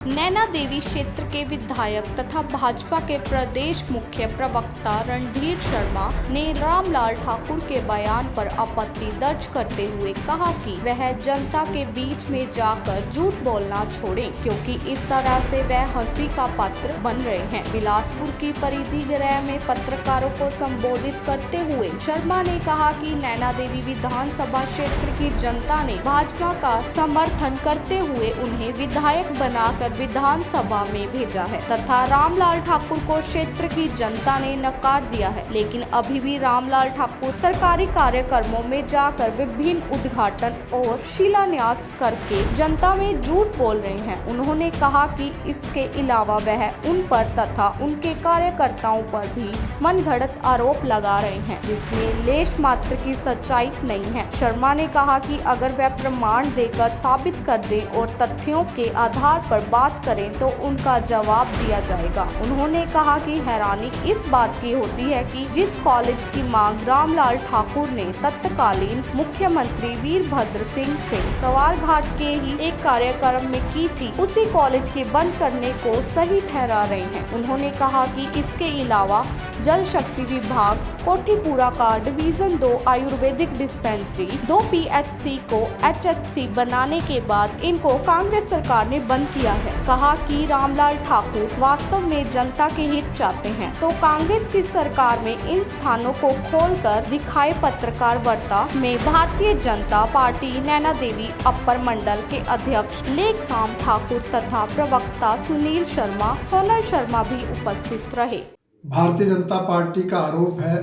नैना देवी क्षेत्र के विधायक तथा भाजपा के प्रदेश मुख्य प्रवक्ता रणधीर शर्मा ने रामलाल ठाकुर के बयान पर आपत्ति दर्ज करते हुए कहा कि वह जनता के बीच में जाकर झूठ बोलना छोड़ें, क्योंकि इस तरह से वह हंसी का पात्र बन रहे हैं। बिलासपुर की परिधि गृह में पत्रकारों को संबोधित करते हुए शर्मा ने कहा कि नैना देवी विधानसभा क्षेत्र की जनता ने भाजपा का समर्थन करते हुए उन्हें विधायक बनाकर विधानसभा में भेजा है तथा रामलाल ठाकुर को क्षेत्र की जनता ने नकार दिया है, लेकिन अभी भी रामलाल ठाकुर सरकारी कार्यक्रमों में जाकर विभिन्न उद्घाटन और शिलान्यास करके जनता में झूठ बोल रहे हैं। उन्होंने कहा कि इसके अलावा वह उन पर तथा उनके कार्यकर्ताओं पर भी मनगढ़ंत आरोप लगा रहे हैं, जिसमें लेश मात्र की सच्चाई नहीं है। शर्मा ने कहा कि अगर वह प्रमाण देकर साबित कर दें और तथ्यों के आधार पर बात करें तो उनका जवाब दिया जाएगा। उन्होंने कहा कि हैरानी इस बात की होती है कि जिस कॉलेज की मांग रामलाल ठाकुर ने तत्कालीन मुख्यमंत्री वीरभद्र सिंह से सवारघाट के ही एक कार्यक्रम में की थी, उसी कॉलेज के बंद करने को सही ठहरा रहे हैं। उन्होंने कहा कि इसके अलावा जल शक्ति विभाग कोठीपुरा का डिवीजन 2 आयुर्वेदिक डिस्पेंसरी 2 PHC को HHC बनाने के बाद इनको कांग्रेस सरकार ने बंद किया है। कहा कि रामलाल ठाकुर वास्तव में जनता के हित चाहते हैं तो कांग्रेस की सरकार में इन स्थानों को खोलकर दिखाए। पत्रकार वार्ता में भारतीय जनता पार्टी नैना देवी अपर मंडल के अध्यक्ष लेखराम ठाकुर तथा प्रवक्ता सुनील शर्मा, सोनल शर्मा भी उपस्थित रहे। भारतीय जनता पार्टी का आरोप है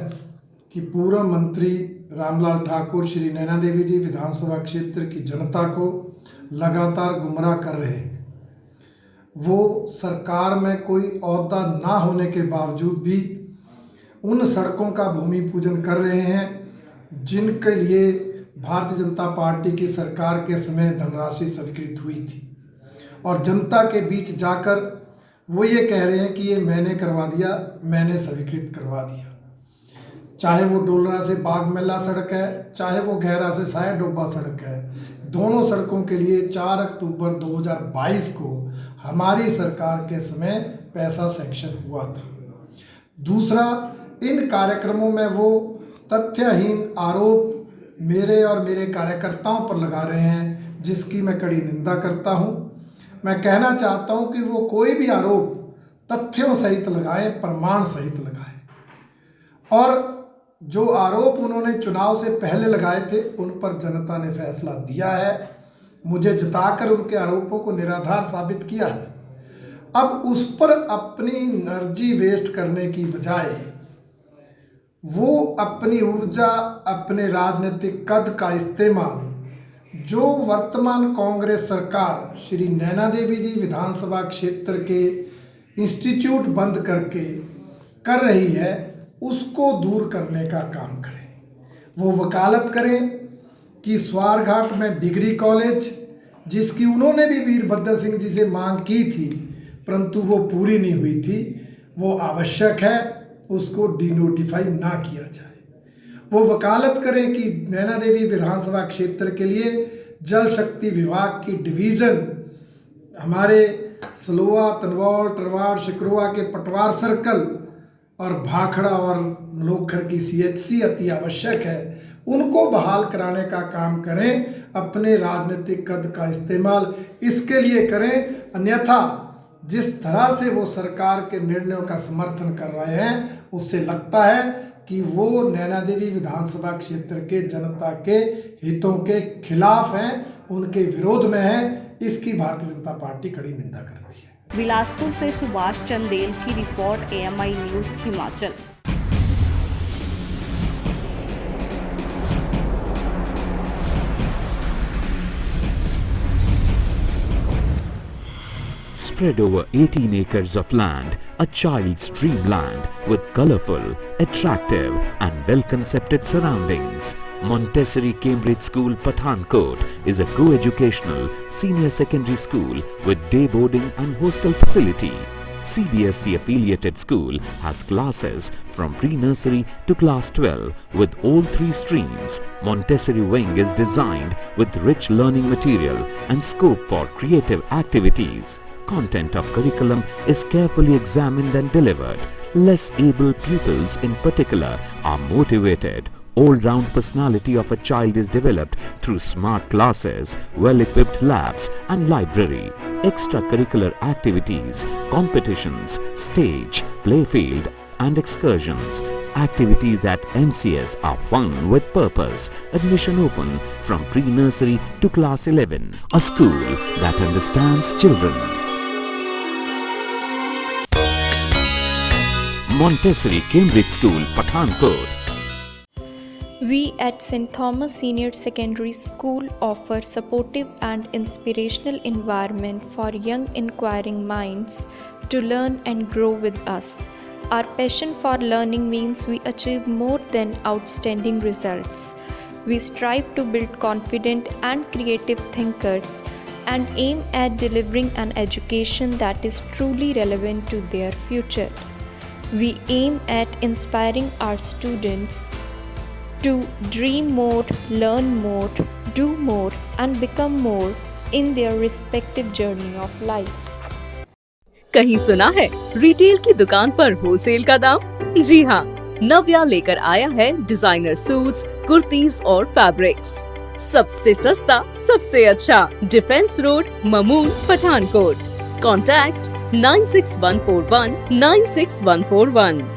कि पूर्व मंत्री रामलाल ठाकुर श्री नैना देवी जी विधानसभा क्षेत्र की जनता को लगातार गुमराह कर रहे हैं। वो सरकार में कोई ओहदा ना होने के बावजूद भी उन सड़कों का भूमि पूजन कर रहे हैं जिनके लिए भारतीय जनता पार्टी की सरकार के समय धनराशि स्वीकृत हुई थी, और जनता के बीच जाकर वो ये कह रहे हैं कि ये मैंने करवा दिया, मैंने स्वीकृत करवा दिया। चाहे वो डोलरा से बागमेला सड़क है, चाहे वो गहरा से साया डोबा सड़क है, दोनों सड़कों के लिए 4 अक्टूबर 2022 को हमारी सरकार के समय पैसा सैंक्शन हुआ था। दूसरा, इन कार्यक्रमों में वो तथ्यहीन आरोप मेरे और मेरे कार्यकर्ताओं पर लगा रहे हैं, जिसकी मैं कड़ी निंदा करता हूँ। मैं कहना चाहता हूँ कि वो कोई भी आरोप तथ्यों सहित लगाएं, प्रमाण सहित लगाएं, और जो आरोप उन्होंने चुनाव से पहले लगाए थे उन पर जनता ने फैसला दिया है, मुझे जिताकर उनके आरोपों को निराधार साबित किया है। अब उस पर अपनी एनर्जी वेस्ट करने की बजाय वो अपनी ऊर्जा, अपने राजनीतिक कद का इस्तेमाल जो वर्तमान कांग्रेस सरकार श्री नैना देवी जी विधानसभा क्षेत्र के इंस्टीट्यूट बंद करके कर रही है, उसको दूर करने का काम करें। वो वकालत करें कि स्वारघाट में डिग्री कॉलेज, जिसकी उन्होंने भी वीरभद्र सिंह जी से मांग की थी परंतु वो पूरी नहीं हुई थी, वो आवश्यक है, उसको डिनोटिफाई ना किया जाए। वो वकालत करें कि नैना देवी विधानसभा क्षेत्र के लिए जल शक्ति विभाग की डिवीज़न हमारे सलोआ, तनवाड़, टरवाड़, शिकरुआ के पटवार सर्कल और भाखड़ा और लोखर की CHC अति आवश्यक है, उनको बहाल कराने का काम करें। अपने राजनीतिक कद का इस्तेमाल इसके लिए करें, अन्यथा जिस तरह से वो सरकार के निर्णयों का समर्थन कर रहे हैं उससे लगता है कि वो नैना देवी विधानसभा क्षेत्र के जनता के हितों के खिलाफ हैं, उनके विरोध में हैं। इसकी भारतीय जनता पार्टी कड़ी निंदा करती है। बिलासपुर से सुभाष चंदेल की report, AMI news Himachal. Spread over 18 acres of land, a child's dreamland with colorful, attractive and well-concepted surroundings. Montessori Cambridge School Pathankot is a co-educational senior secondary school with day boarding and hostel facility. CBSE affiliated school has classes from pre-nursery to class 12 with all 3 streams. Montessori wing is designed with rich learning material and scope for creative activities. content of curriculum is carefully examined and delivered. Less able pupils in particular are motivated. All-round personality of a child is developed through smart classes, well-equipped labs and library, extracurricular activities, competitions, stage, playfield and excursions. Activities at NCS are fun with purpose. Admission open from pre-nursery to class 11. A school that understands children. Montessori Cambridge School, Pathankot. We at St. Thomas Senior Secondary School offer supportive and inspirational environment for young inquiring minds to learn and grow with us. Our passion for learning means we achieve more than outstanding results. We strive to build confident and creative thinkers and aim at delivering an education that is truly relevant to their future. We aim at inspiring our students to dream more, learn more, do more, and become more in their respective journey of life. कहीं सुना है retail की दुकान पर wholesale का दाम? जी हाँ, नव्या लेकर आया है डिजाइनर सूट्स, कुर्तीज और फैब्रिक्स। सबसे सस्ता, सबसे अच्छा। Defence road, Mamun, Pathankot. Contact 96141 96141।